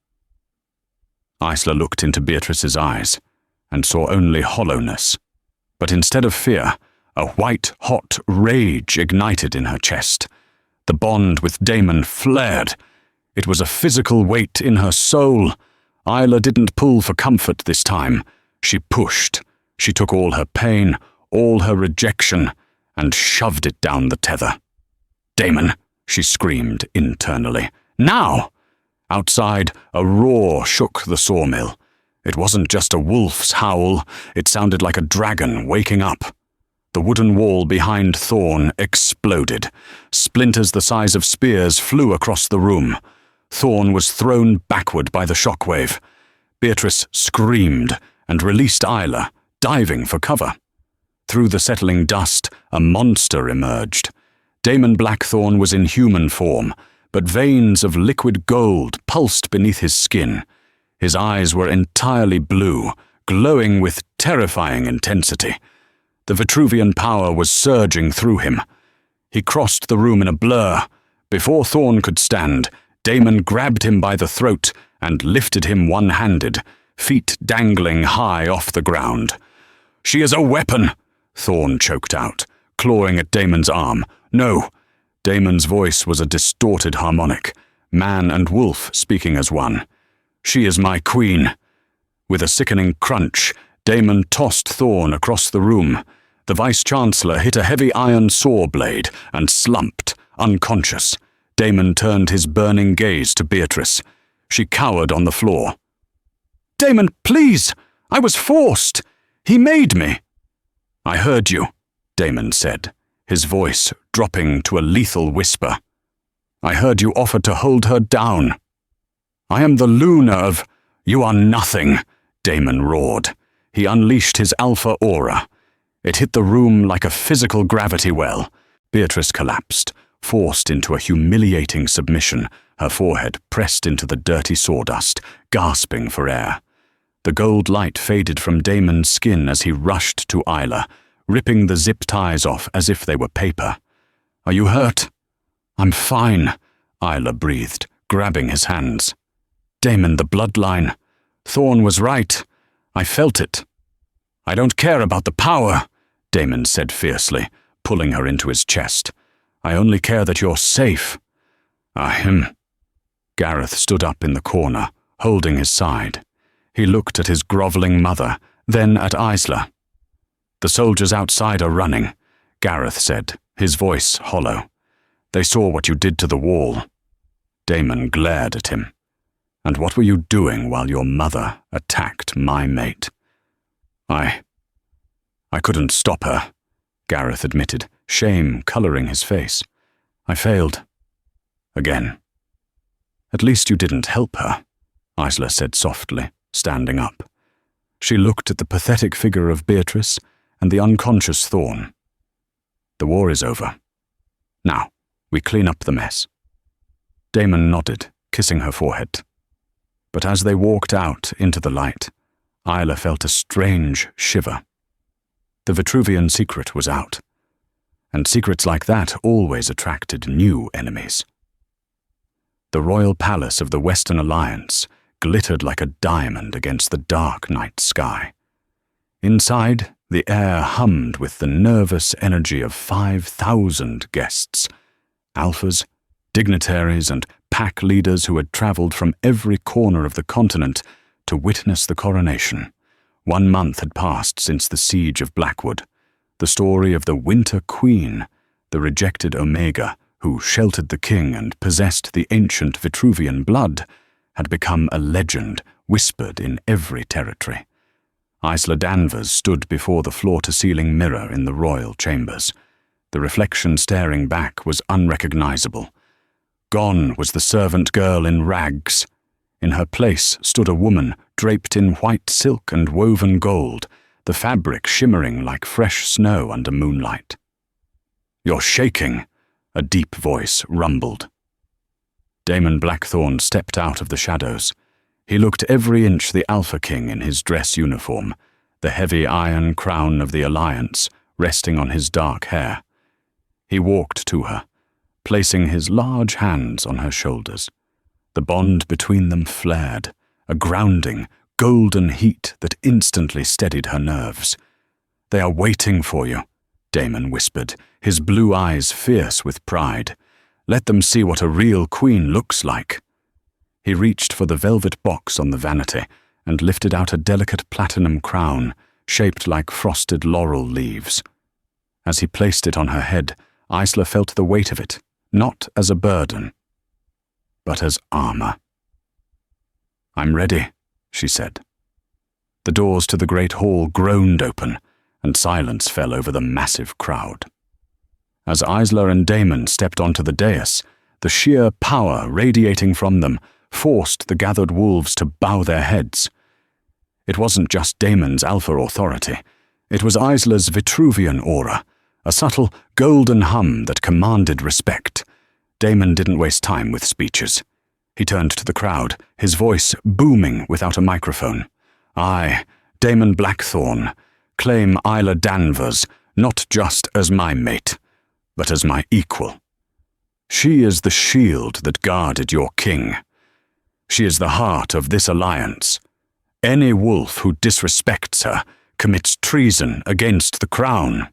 Isla looked into Beatrice's eyes and saw only hollowness. But instead of fear, a white-hot rage ignited in her chest. The bond with Damon flared. It was a physical weight in her soul. Isla didn't pull for comfort this time. She pushed. She took all her pain, all her rejection, and shoved it down the tether. "Damon!" she screamed internally. "Now!" Outside, a roar shook the sawmill. It wasn't just a wolf's howl. It sounded like a dragon waking up. The wooden wall behind Thorn exploded. Splinters the size of spears flew across the room. Thorn was thrown backward by the shockwave. Beatrice screamed and released Isla, diving for cover. Through the settling dust, a monster emerged. Damon Blackthorn was in human form, but veins of liquid gold pulsed beneath his skin. His eyes were entirely blue, glowing with terrifying intensity. The Vitruvian power was surging through him. He crossed the room in a blur. Before Thorn could stand, Damon grabbed him by the throat and lifted him one-handed, feet dangling high off the ground. "She is a weapon," Thorn choked out, clawing at Damon's arm. "No." Damon's voice was a distorted harmonic, man and wolf speaking as one. "She is my queen." With a sickening crunch, Damon tossed Thorn across the room. The Vice-Chancellor hit a heavy iron saw blade and slumped, unconscious. Damon turned his burning gaze to Beatrice. She cowered on the floor. "Damon, please! I was forced! He made me!" "I heard you," Damon said, his voice dropping to a lethal whisper. "I heard you offer to hold her down." "I am the Luna of—" "You are nothing," Damon roared. He unleashed his alpha aura. It hit the room like a physical gravity well. Beatrice collapsed, forced into a humiliating submission, her forehead pressed into the dirty sawdust, gasping for air. The gold light faded from Damon's skin as he rushed to Isla, ripping the zip ties off as if they were paper. "Are you hurt?" "I'm fine," Isla breathed, grabbing his hands. Damon, the bloodline. Thorn was right. I felt it. I don't care about the power, Damon said fiercely, pulling her into his chest. I only care that you're safe. Gareth stood up in the corner, holding his side. He looked at his grovelling mother, then at Isla. The soldiers outside are running, Gareth said, his voice hollow. They saw what you did to the wall. Damon glared at him. And what were you doing while your mother attacked my mate? I couldn't stop her, Gareth admitted, shame colouring his face. I failed. Again. At least you didn't help her, Isla said softly, standing up. She looked at the pathetic figure of Beatrice and the unconscious Thorn. The war is over. Now, we clean up the mess. Damon nodded, kissing her forehead. But as they walked out into the light, Isla felt a strange shiver. The Vituvian secret was out, and secrets like that always attracted new enemies. The royal palace of the Western Alliance glittered like a diamond against the dark night sky. Inside, the air hummed with the nervous energy of 5,000 guests, alphas, dignitaries, and pack leaders who had travelled from every corner of the continent to witness the coronation. 1 month had passed since the siege of Blackwood. The story of the Winter Queen, the rejected Omega, who sheltered the king and possessed the ancient Vituvian blood, had become a legend whispered in every territory. Isla Danvers stood before the floor-to-ceiling mirror in the royal chambers. The reflection staring back was unrecognizable. Gone was the servant girl in rags. In her place stood a woman draped in white silk and woven gold, the fabric shimmering like fresh snow under moonlight. "You're shaking," a deep voice rumbled. Damon Blackthorne stepped out of the shadows. He looked every inch the Alpha King in his dress uniform, the heavy iron crown of the Alliance resting on his dark hair. He walked to her, placing his large hands on her shoulders. The bond between them flared, a grounding, golden heat that instantly steadied her nerves. "They are waiting for you," Damon whispered, his blue eyes fierce with pride. "Let them see what a real queen looks like." He reached for the velvet box on the vanity and lifted out a delicate platinum crown shaped like frosted laurel leaves. As he placed it on her head, Isla felt the weight of it, not as a burden, but as armor. "I'm ready," she said. The doors to the great hall groaned open, and silence fell over the massive crowd. As Isla and Damon stepped onto the dais, the sheer power radiating from them forced the gathered wolves to bow their heads. It wasn't just Damon's alpha authority. It was Isla's Vituvian aura, a subtle golden hum that commanded respect. Damon didn't waste time with speeches. He turned to the crowd, his voice booming without a microphone. "I, Damon Blackthorne, claim Isla Danvers not just as my mate, but as my equal. She is the shield that guarded your king. She is the heart of this alliance. Any wolf who disrespects her commits treason against the crown."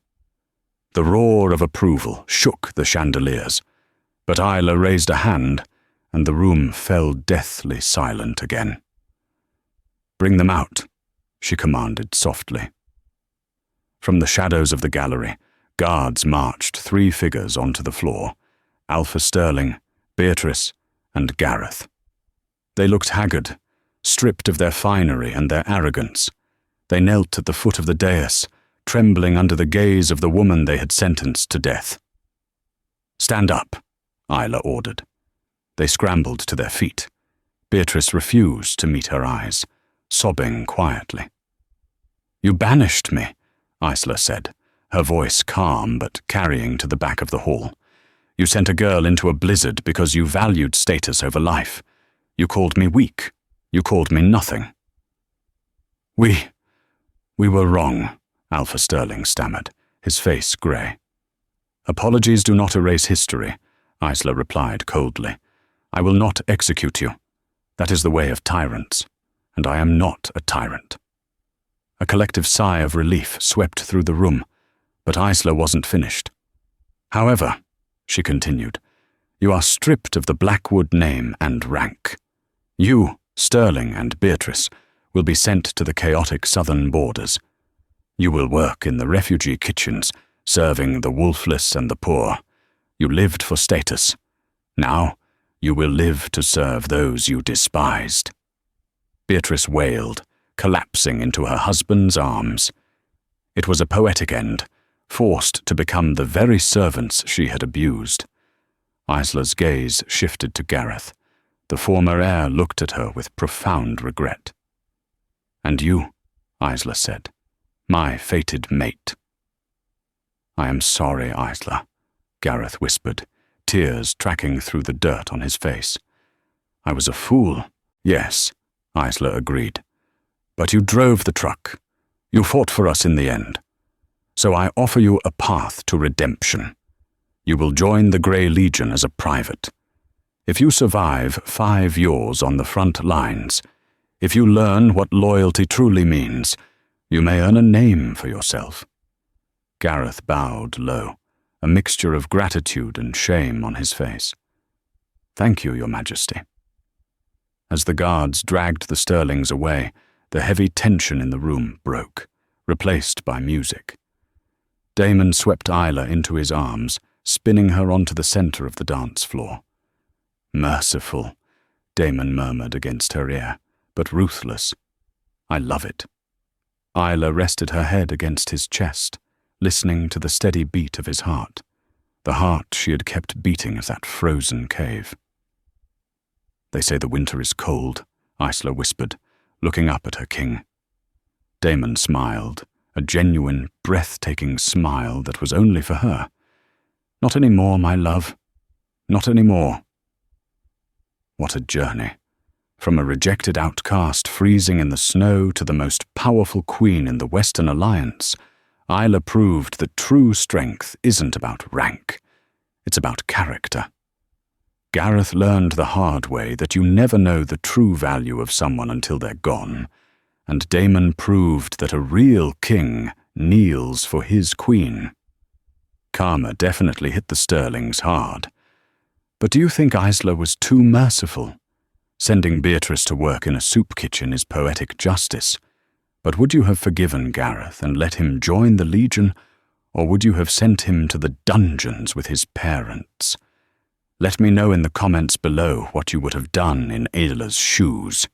The roar of approval shook the chandeliers, but Isla raised a hand, and the room fell deathly silent again. "Bring them out," she commanded softly. From the shadows of the gallery, guards marched 3 figures onto the floor: Alpha Sterling, Beatrice, and Gareth. They looked haggard, stripped of their finery and their arrogance. They knelt at the foot of the dais, trembling under the gaze of the woman they had sentenced to death. "Stand up," Isla ordered. They scrambled to their feet. Beatrice refused to meet her eyes, sobbing quietly. "You banished me," Isla said, her voice calm but carrying to the back of the hall. "You sent a girl into a blizzard because you valued status over life. You called me weak. You called me nothing." We were wrong," Alpha Sterling stammered, his face grey. "Apologies do not erase history," Isla replied coldly. I will not execute you. That is the way of tyrants, and I am not a tyrant." A collective sigh of relief swept through the room, but Isla wasn't finished. "However," she continued, "you are stripped of the Blackwood name and rank. You, Sterling, and Beatrice will be sent to the chaotic southern borders. You will work in the refugee kitchens, serving the wolfless and the poor. You lived for status. Now, you will live to serve those you despised." Beatrice wailed, collapsing into her husband's arms. It was a poetic end, forced to become the very servants she had abused. Isla's gaze shifted to Gareth. The former heir looked at her with profound regret. "And you," Isla said, "my fated mate." "I am sorry, Isla," Gareth whispered, tears tracking through the dirt on his face. "I was a fool." "Yes," Isla agreed. "But you drove the truck. You fought for us in the end. So I offer you a path to redemption. You will join the Grey Legion as a private. If you survive 5 years on the front lines, if you learn what loyalty truly means, you may earn a name for yourself." Gareth bowed low, a mixture of gratitude and shame on his face. "Thank you, Your Majesty." As the guards dragged the Sterlings away, the heavy tension in the room broke, replaced by music. Damon swept Isla into his arms, spinning her onto the center of the dance floor. "Merciful," Damon murmured against her ear, "but ruthless. I love it." Isla rested her head against his chest, listening to the steady beat of his heart, the heart she had kept beating at that frozen cave. "They say the winter is cold," Isla whispered, looking up at her king. Damon smiled, a genuine, breathtaking smile that was only for her. "Not any more, my love. Not any more." What a journey. From a rejected outcast freezing in the snow to the most powerful queen in the Western Alliance, Isla proved that true strength isn't about rank. It's about character. Gareth learned the hard way that you never know the true value of someone until they're gone, and Damon proved that a real king kneels for his queen. Karma definitely hit the Sterlings hard. But do you think Isla was too merciful? Sending Beatrice to work in a soup kitchen is poetic justice. But would you have forgiven Gareth and let him join the Legion, or would you have sent him to the dungeons with his parents? Let me know in the comments below what you would have done in Isla's shoes.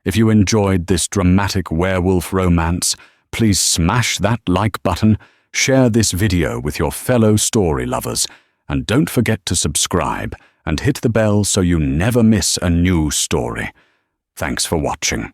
If you enjoyed this dramatic werewolf romance, please smash that like button, share this video with your fellow story lovers, and don't forget to subscribe and hit the bell so you never miss a new story. Thanks for watching.